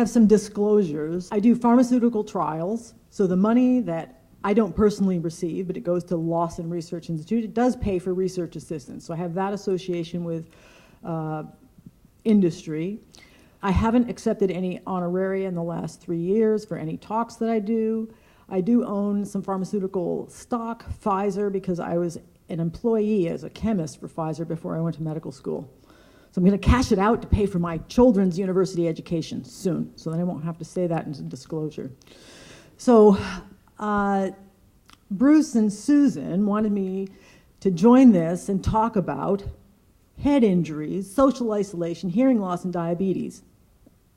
have some disclosures. I do pharmaceutical trials, so the money that I don't personally receive, but it goes to the Lawson Research Institute. It does pay for research assistance, so I have that association with industry. I haven't accepted any honoraria in the last 3 years for any talks that I do. I do own some pharmaceutical stock, Pfizer, because I was an employee as a chemist for Pfizer before I went to medical school. So I'm going to cash it out to pay for my children's university education soon, so then I won't have to say that in disclosure. So Bruce and Susan wanted me to join this and talk about head injuries, social isolation, hearing loss, and diabetes.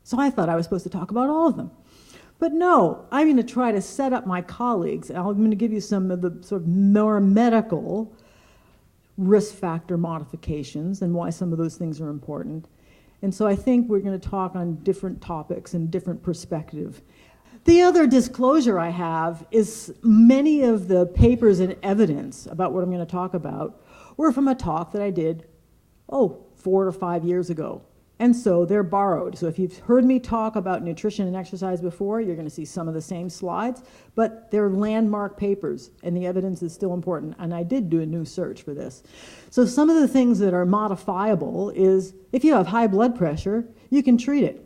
So I thought I was supposed to talk about all of them. But no, I'm going to try to set up my colleagues, and I'm going to give you some of the sort of more medical risk factor modifications and why some of those things are important. And so I think we're going to talk on different topics and different perspective. The other disclosure I have is many of the papers and evidence about what I'm going to talk about were from a talk that I did, 4 or 5 years ago. And so they're borrowed. So if you've heard me talk about nutrition and exercise before, you're going to see some of the same slides, but they're landmark papers, and the evidence is still important. And I did do a new search for this. So some of the things that are modifiable is if you have high blood pressure, you can treat it,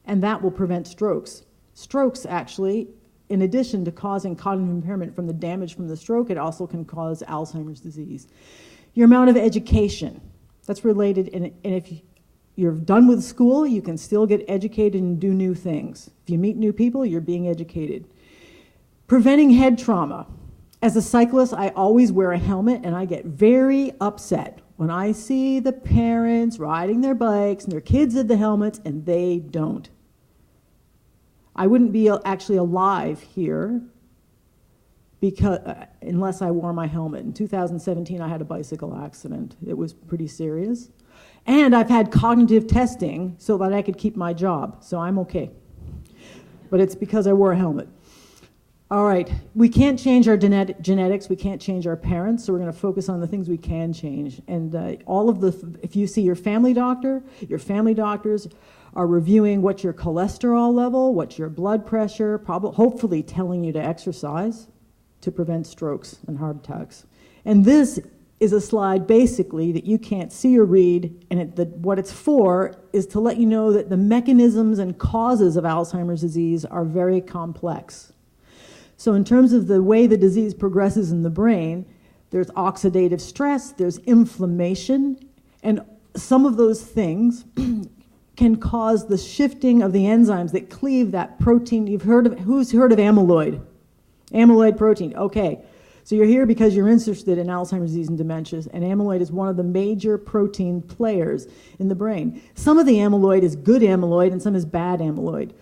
and that will prevent strokes. Strokes, actually, in addition to causing cognitive impairment from the damage from the stroke, it also can cause Alzheimer's disease. Your amount of education, that's related, and if you're done with school, you can still get educated and do new things. If you meet new people, you're being educated. Preventing head trauma. As a cyclist, I always wear a helmet, and I get very upset when I see the parents riding their bikes and their kids have the helmets and they don't. I wouldn't be actually alive here unless I wore my helmet. In 2017, I had a bicycle accident. It was pretty serious. And I've had cognitive testing so that I could keep my job, so I'm okay. But it's because I wore a helmet. All right, we can't change our genetics, we can't change our parents, so we're going to focus on the things we can change. And if you see your family doctors are reviewing what's your cholesterol level, what's your blood pressure, hopefully telling you to exercise to prevent strokes and heart attacks. And this is a slide basically that you can't see or read, and what it's for is to let you know that the mechanisms and causes of Alzheimer's disease are very complex. So in terms of the way the disease progresses in the brain, there's oxidative stress, there's inflammation, and some of those things can cause the shifting of the enzymes that cleave that protein. Who's heard of amyloid? Amyloid protein, okay. So you're here because you're interested in Alzheimer's disease and dementia, and amyloid is one of the major protein players in the brain. Some of the amyloid is good amyloid and some is bad amyloid.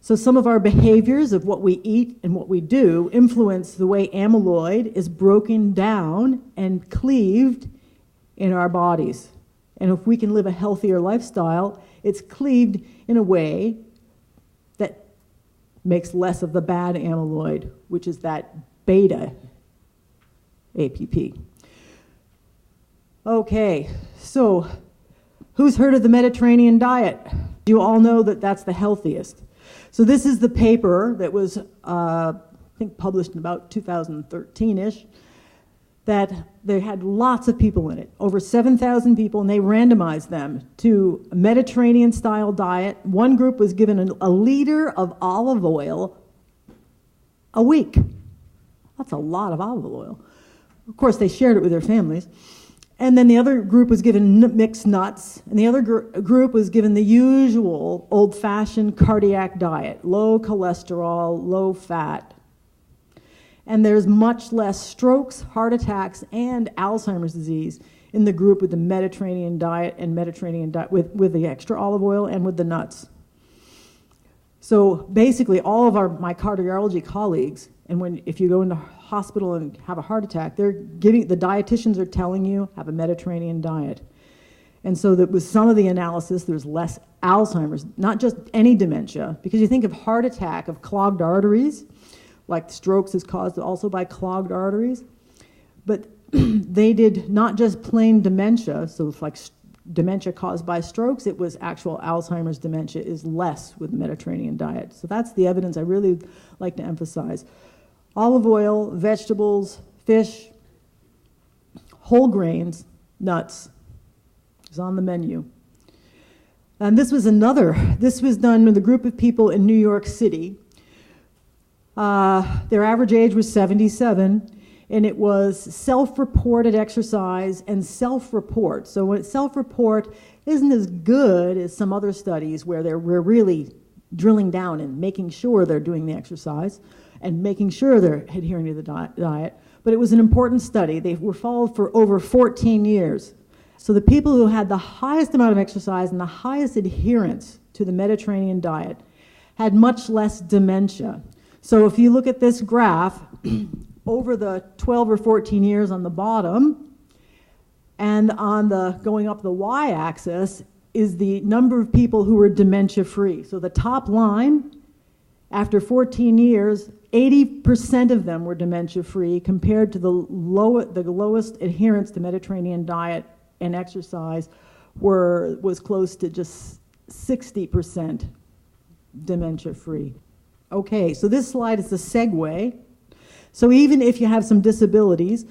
So some of our behaviors of what we eat and what we do influence the way amyloid is broken down and cleaved in our bodies. And if we can live a healthier lifestyle, it's cleaved in a way that makes less of the bad amyloid, which is that beta APP. Okay, so who's heard of the Mediterranean diet? You all know that that's the healthiest. So this is the paper that was, I think, published in about 2013-ish, that they had lots of people in it, over 7,000 people, and they randomized them to a Mediterranean-style diet. One group was given a liter of olive oil a week. That's a lot of olive oil. Of course, they shared it with their families. And then the other group was given mixed nuts, and the other group was given the usual old-fashioned cardiac diet, low cholesterol, low fat. And there's much less strokes, heart attacks, and Alzheimer's disease in the group with the Mediterranean diet and Mediterranean diet with the extra olive oil and with the nuts. So basically, all of my cardiology colleagues, and if you go into hospital and have a heart attack, the dietitians are telling you, have a Mediterranean diet. And so that with some of the analysis, there's less Alzheimer's, not just any dementia, because you think of heart attack, of clogged arteries, like strokes is caused also by clogged arteries. But they did not just plain dementia, so it's like dementia caused by strokes, it was actual Alzheimer's dementia is less with the Mediterranean diet. So that's the evidence I really like to emphasize. Olive oil, vegetables, fish, whole grains, nuts is on the menu. And this was done with a group of people in New York City. Their average age was 77, and it was self-reported exercise and self-report. So when self-report isn't as good as some other studies where we're really drilling down and making sure they're doing the exercise and making sure they're adhering to the diet. But it was an important study. They were followed for over 14 years. So the people who had the highest amount of exercise and the highest adherence to the Mediterranean diet had much less dementia. So if you look at this graph, over the 12 or 14 years on the bottom, and on the going up the y-axis is the number of people who were dementia-free. So the top line, after 14 years, 80% of them were dementia-free compared to the lowest adherence to Mediterranean diet and exercise was close to just 60% dementia-free. Okay, so this slide is a segue. So even if you have some disabilities,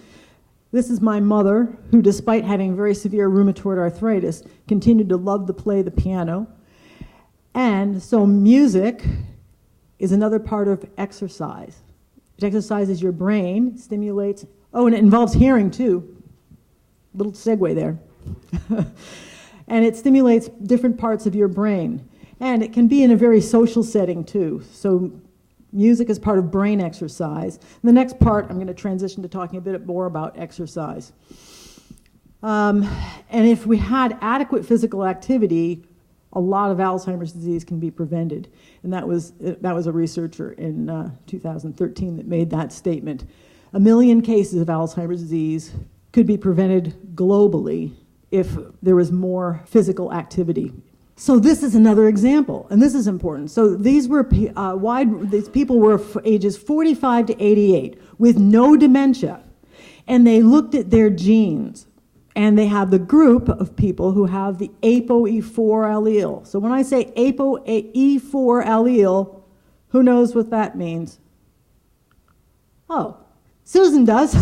this is my mother, who despite having very severe rheumatoid arthritis, continued to love to play the piano. And so music is another part of exercise. It exercises your brain, stimulates, and it involves hearing too. Little segue there. And it stimulates different parts of your brain. And it can be in a very social setting too. So music is part of brain exercise. In the next part, I'm going to transition to talking a bit more about exercise. And if we had adequate physical activity, a lot of Alzheimer's disease can be prevented. And that was a researcher in 2013 that made that statement. 1 million cases of Alzheimer's disease could be prevented globally if there was more physical activity. So this is another example, and this is important. So these people were ages 45 to 88 with no dementia, and they looked at their genes, and they have the group of people who have the ApoE4 allele. So when I say ApoE4 allele, who knows what that means? Oh, Susan does.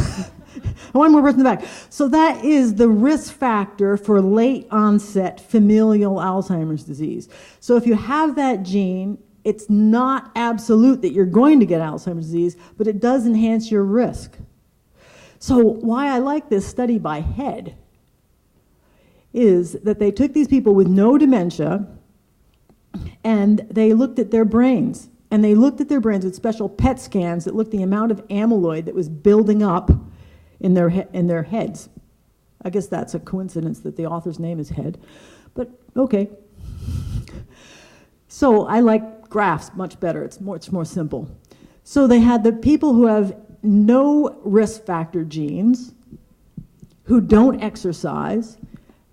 One more person in the back. So that is the risk factor for late onset familial Alzheimer's disease. So if you have that gene, it's not absolute that you're going to get Alzheimer's disease, but it does enhance your risk. So why I like this study by Head is that they took these people with no dementia and they looked at their brains. And they looked at their brains with special PET scans that looked at the amount of amyloid that was building up in their heads. I guess that's a coincidence that the author's name is Head, but okay. So I like graphs much better. It's more simple. So they had the people who have no risk factor genes, who don't exercise,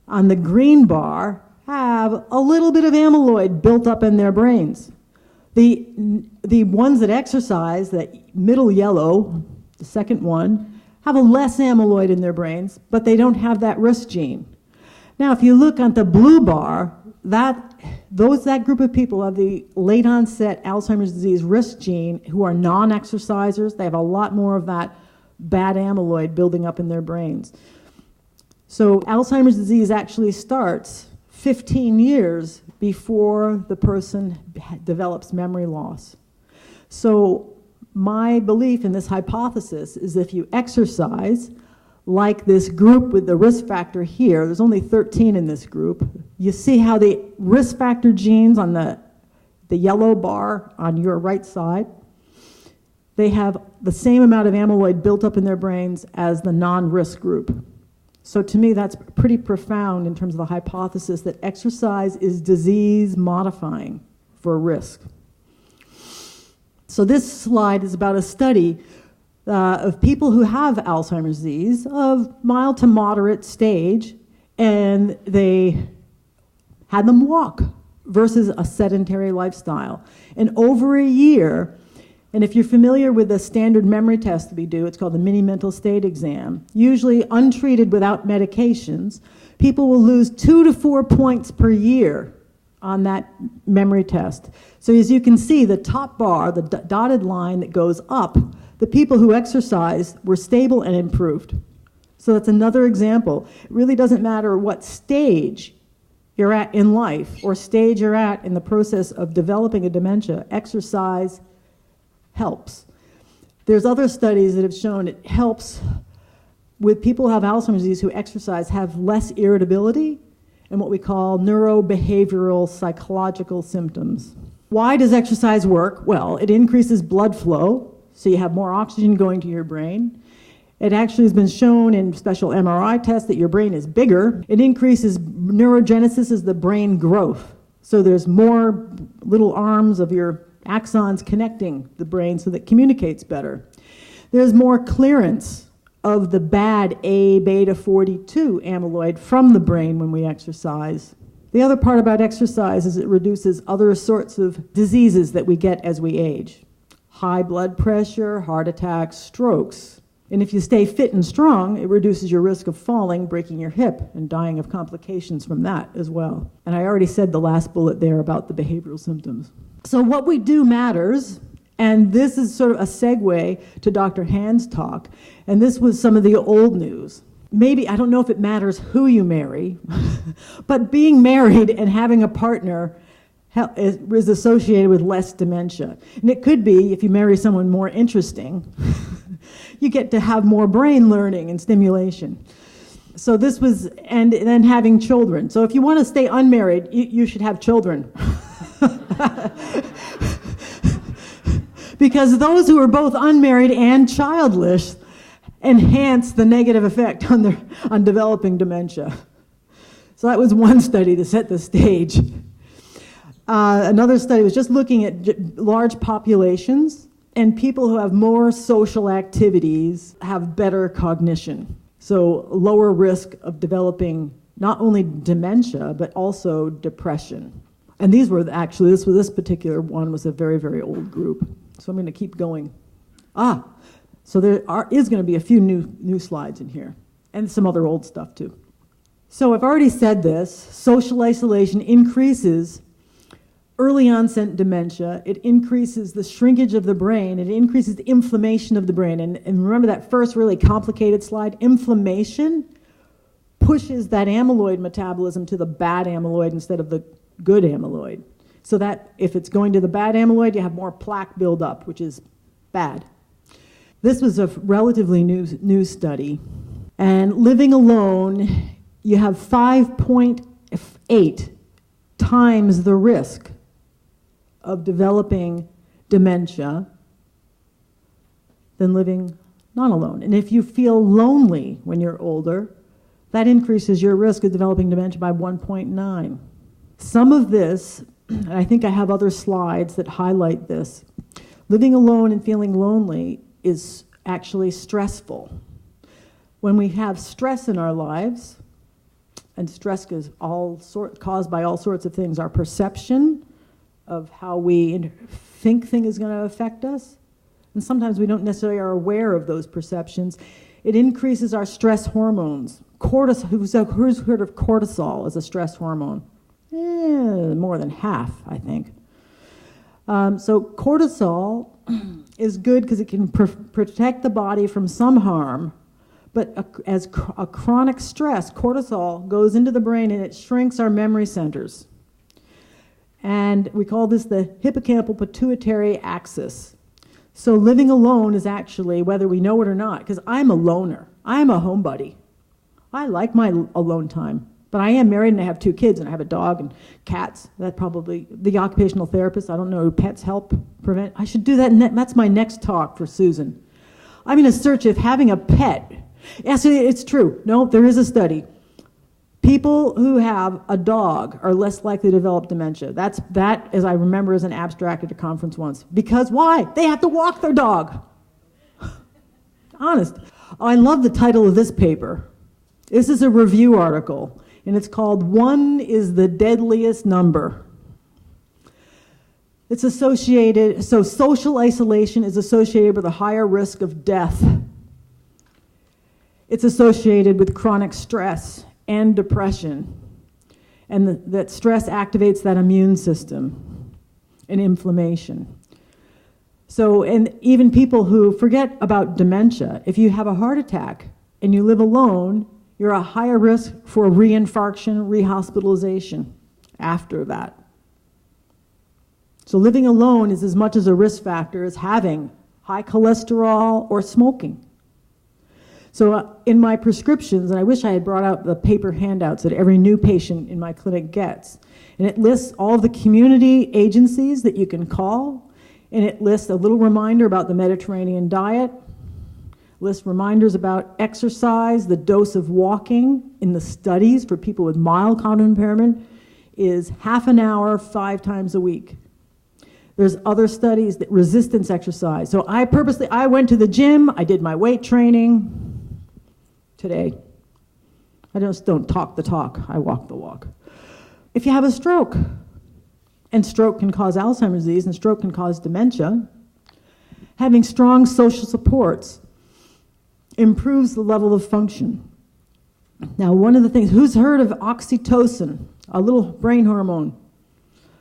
on the green bar have a little bit of amyloid built up in their brains. The ones that exercise, that middle yellow, the second one, have a less amyloid in their brains, but they don't have that risk gene. Now, if you look at the blue bar, that group of people have the late onset Alzheimer's disease risk gene who are non-exercisers. They have a lot more of that bad amyloid building up in their brains. So Alzheimer's disease actually starts 15 years before the person develops memory loss. So my belief in this hypothesis is if you exercise, like this group with the risk factor here, there's only 13 in this group, you see how the risk factor genes on the yellow bar on your right side, they have the same amount of amyloid built up in their brains as the non-risk group. So to me, that's pretty profound in terms of the hypothesis that exercise is disease modifying for risk. So this slide is about a study of people who have Alzheimer's disease of mild to moderate stage, and they had them walk versus a sedentary lifestyle. And over a year, And if you're familiar with the standard memory test that we do, it's called the mini mental state exam. Usually untreated without medications, people will lose 2 to 4 points per year on that memory test. So as you can see, the top bar, the dotted line that goes up, the people who exercised were stable and improved. So that's another example. It really doesn't matter what stage you're at in life or stage you're at in the process of developing a dementia, exercise helps. There's other studies that have shown it helps with people who have Alzheimer's disease who exercise have less irritability and what we call neurobehavioral psychological symptoms. Why does exercise work? Well, it increases blood flow, so you have more oxygen going to your brain. It actually has been shown in special MRI tests that your brain is bigger. It increases neurogenesis as the brain growth. So there's more little arms of your axons connecting the brain so that it communicates better. There's more clearance of the bad A-beta 42 amyloid from the brain when we exercise. The other part about exercise is it reduces other sorts of diseases that we get as we age. High blood pressure, heart attacks, strokes. And if you stay fit and strong, it reduces your risk of falling, breaking your hip, and dying of complications from that as well. And I already said the last bullet there about the behavioral symptoms. So what we do matters, and this is sort of a segue to Dr. Hand's talk, and this was some of the old news. Maybe, I don't know if it matters who you marry, but being married and having a partner is associated with less dementia. And it could be, if you marry someone more interesting, you get to have more brain learning and stimulation. So this was, and then having children. So if you want to stay unmarried, you should have children. Because those who are both unmarried and childless enhance the negative effect on developing dementia. So that was one study to set the stage. Another study was just looking at large populations, and people who have more social activities have better cognition. So lower risk of developing not only dementia, but also depression. And these were actually, this particular one was a very, very old group. So I'm going to keep going. So there is going to be a few new slides in here, and some other old stuff too. So I've already said this, social isolation increases early onset dementia, it increases the shrinkage of the brain, it increases the inflammation of the brain. And remember that first really complicated slide? Inflammation pushes that amyloid metabolism to the bad amyloid instead of the good amyloid. So that if it's going to the bad amyloid, you have more plaque buildup, which is bad. This was a relatively new study. And living alone, you have 5.8 times the risk of developing dementia than living not alone. And if you feel lonely when you're older, that increases your risk of developing dementia by 1.9. Some of this, and I think I have other slides that highlight this, living alone and feeling lonely is actually stressful. When we have stress in our lives, and stress is caused by all sorts of things, our perception of how we think thing is going to affect us, and sometimes we don't necessarily are aware of those perceptions. It increases our stress hormones. Cortisol, who's heard of cortisol as a stress hormone? More than half, I think. So cortisol is good because it can protect the body from some harm, but as a chronic stress, cortisol goes into the brain and it shrinks our memory centers. And we call this the hippocampal pituitary axis. So living alone is actually, whether we know it or not, because I'm a loner. I'm a homebody. I like my alone time. But I am married and I have 2 kids and I have a dog and cats. That probably, the occupational therapist, I don't know, pets help prevent. I should do that. That's my next talk for Susan. I'm going to search if having a pet. Yes, it's true. No, there is a study. People who have a dog are less likely to develop dementia. That, as I remember, is an abstract at a conference once. Because why? They have to walk their dog. Honest. I love the title of this paper. This is a review article, and it's called "1 is the Deadliest Number." It's associated, so social isolation is associated with a higher risk of death. It's associated with chronic stress and depression. And that stress activates that immune system and inflammation. So, and even people who forget about dementia, if you have a heart attack and you live alone, you're a higher risk for reinfarction, rehospitalization after that. So living alone is as much as a risk factor as having high cholesterol or smoking. So in my prescriptions, and I wish I had brought out the paper handouts that every new patient in my clinic gets, and it lists all the community agencies that you can call, and it lists a little reminder about the Mediterranean diet, lists reminders about exercise, the dose of walking in the studies for people with mild cognitive impairment is half an hour, 5 times a week. There's other studies that resistance exercise. So I went to the gym, I did my weight training today. I just don't talk the talk, I walk the walk. If you have a stroke, and stroke can cause Alzheimer's disease and stroke can cause dementia, having strong social supports improves the level of function. Now, one of the things, who's heard of oxytocin, a little brain hormone?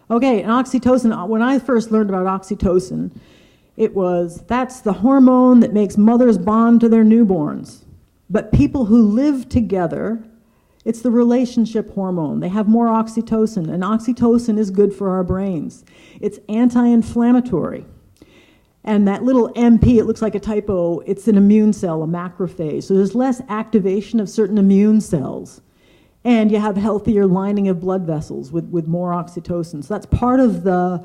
Okay, and oxytocin, when I first learned about oxytocin, that's the hormone that makes mothers bond to their newborns. But people who live together, it's the relationship hormone. They have more oxytocin, and oxytocin is good for our brains. It's anti-inflammatory. And that little MP, it looks like a typo, it's an immune cell, a macrophage. So there's less activation of certain immune cells. And you have healthier lining of blood vessels with more oxytocin. So that's part of the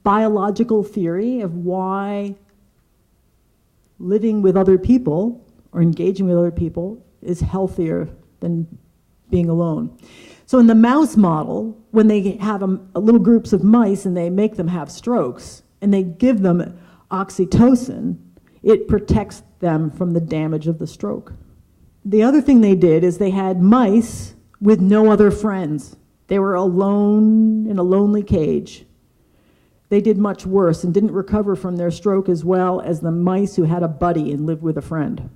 biological theory of why living with other people or engaging with other people is healthier than being alone. So in the mouse model, when they have little groups of mice and they make them have strokes and they give them oxytocin, it protects them from the damage of the stroke. The other thing they did is they had mice with no other friends. They were alone in a lonely cage. They did much worse and didn't recover from their stroke as well as the mice who had a buddy and lived with a friend.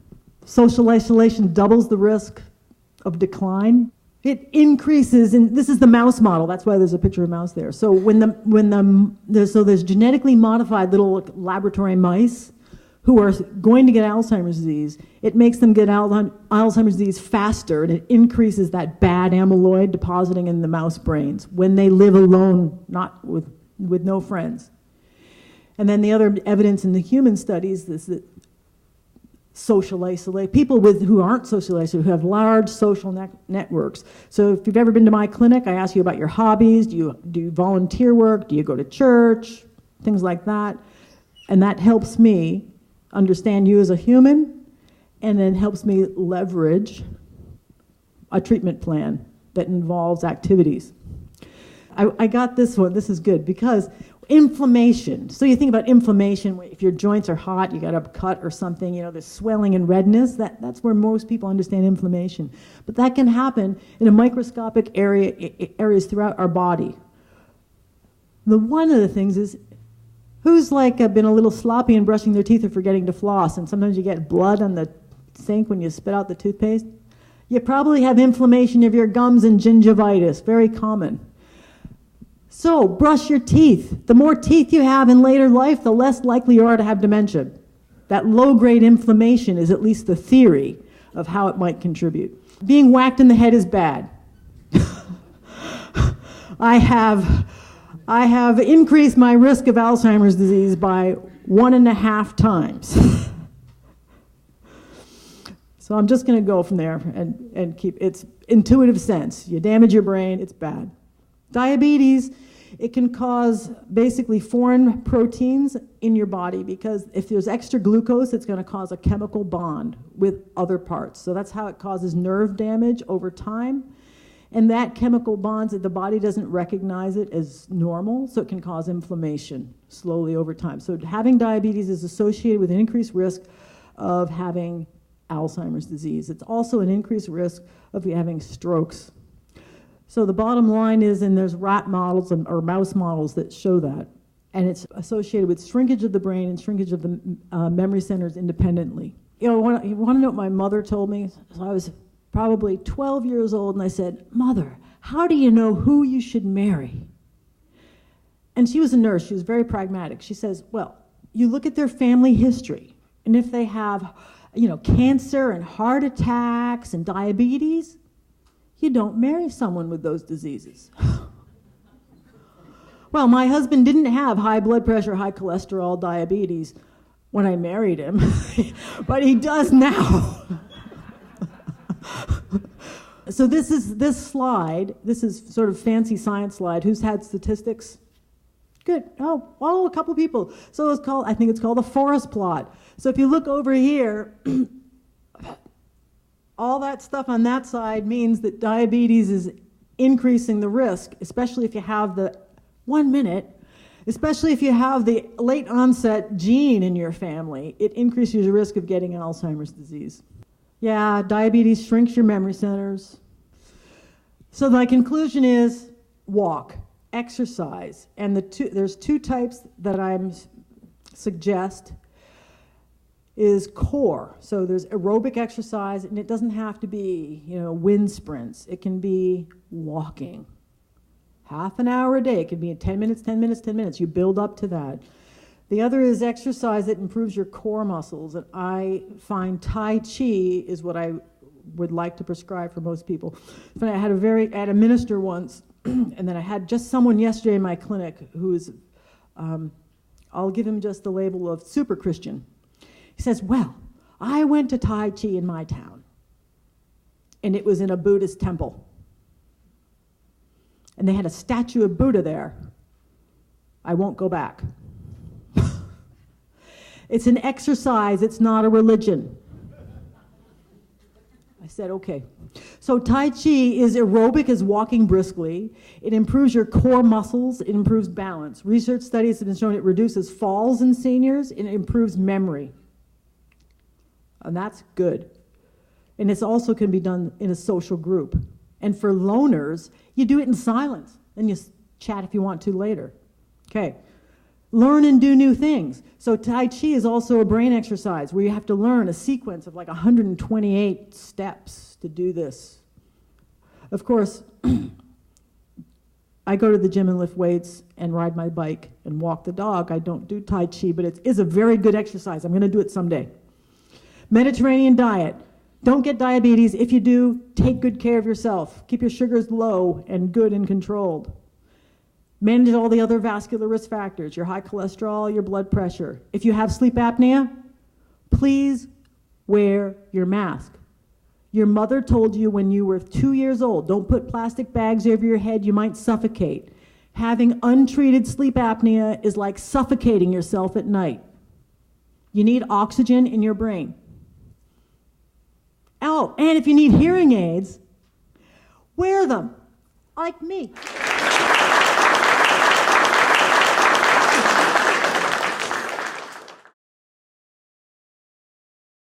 Social isolation doubles the risk of decline. It increases, and this is the mouse model. That's why there's a picture of a mouse there. So there's genetically modified little laboratory mice who are going to get Alzheimer's disease. It makes them get Alzheimer's disease faster, and it increases that bad amyloid depositing in the mouse brains when they live alone, not with no friends. And then the other evidence in the human studies is that social isolate, people who aren't social isolated, who have large social networks. So if you've ever been to my clinic, I ask you about your hobbies. Do you volunteer work? Do you go to church? Things like that. And that helps me understand you as a human, and then helps me leverage a treatment plan that involves activities. I got this one. This is good because inflammation. So you think about inflammation, if your joints are hot, you got a cut or something, there's swelling and redness. That's where most people understand inflammation. But that can happen in a microscopic areas throughout our body. One of the things is, who's been a little sloppy in brushing their teeth or forgetting to floss, and sometimes you get blood on the sink when you spit out the toothpaste? You probably have inflammation of your gums and gingivitis, very common. So brush your teeth. The more teeth you have in later life, the less likely you are to have dementia. That low-grade inflammation is at least the theory of how it might contribute. Being whacked in the head is bad. I have increased my risk of Alzheimer's disease by 1.5 times. So I'm just going to go from there and keep, it's intuitive sense. You damage your brain, it's bad. Diabetes, it can cause basically foreign proteins in your body, because if there's extra glucose, it's going to cause a chemical bond with other parts. So that's how it causes nerve damage over time. And that chemical bonds, the body doesn't recognize it as normal, so it can cause inflammation slowly over time. So having diabetes is associated with an increased risk of having Alzheimer's disease. It's also an increased risk of having strokes. So the bottom line is, and there's rat models or mouse models that show that. And it's associated with shrinkage of the brain and shrinkage of the memory centers independently. You want to know what my mother told me? So I was probably 12 years old, and I said, "Mother, how do you know who you should marry?" And she was a nurse. She was very pragmatic. She says, "Well, you look at their family history, and if they have, cancer and heart attacks and diabetes, you don't marry someone with those diseases." Well, my husband didn't have high blood pressure, high cholesterol, diabetes when I married him, but he does now. So this slide. This is sort of fancy science slide. Who's had statistics? Good. Oh, a couple people. So I think it's called a forest plot. So if you look over here, all that stuff on that side means that diabetes is increasing the risk, especially if you have the especially if you have the late onset gene in your family. It increases your risk of getting Alzheimer's disease. Yeah, diabetes shrinks your memory centers. So my conclusion is walk, exercise, and there's two types that I suggest is core. So there's aerobic exercise, and it doesn't have to be, wind sprints. It can be walking. Half an hour a day. It can be 10 minutes, 10 minutes, 10 minutes. You build up to that. The other is exercise that improves your core muscles, and I find Tai Chi is what I would like to prescribe for most people. But I had a minister once, and then I had just someone yesterday in my clinic who is, I'll give him just the label of super Christian. He says, "Well, I went to Tai Chi in my town, and it was in a Buddhist temple. And they had a statue of Buddha there. I won't go back." It's an exercise, it's not a religion. I said, okay. So Tai Chi is aerobic as walking briskly. It improves your core muscles. It improves balance. Research studies have been shown it reduces falls in seniors, and it improves memory. And that's good. And it also can be done in a social group. And for loners, you do it in silence, and you chat if you want to later. Okay. Learn and do new things. So Tai Chi is also a brain exercise where you have to learn a sequence of like 128 steps to do this. Of course, I go to the gym and lift weights and ride my bike and walk the dog. I don't do Tai Chi, but it is a very good exercise. I'm going to do it someday. Mediterranean diet. Don't get diabetes. If you do, take good care of yourself. Keep your sugars low and good and controlled. Manage all the other vascular risk factors, your high cholesterol, your blood pressure. If you have sleep apnea, please wear your mask. Your mother told you when you were 2 years old, don't put plastic bags over your head, you might suffocate. Having untreated sleep apnea is like suffocating yourself at night. You need oxygen in your brain. Oh, and if you need hearing aids, wear them, like me.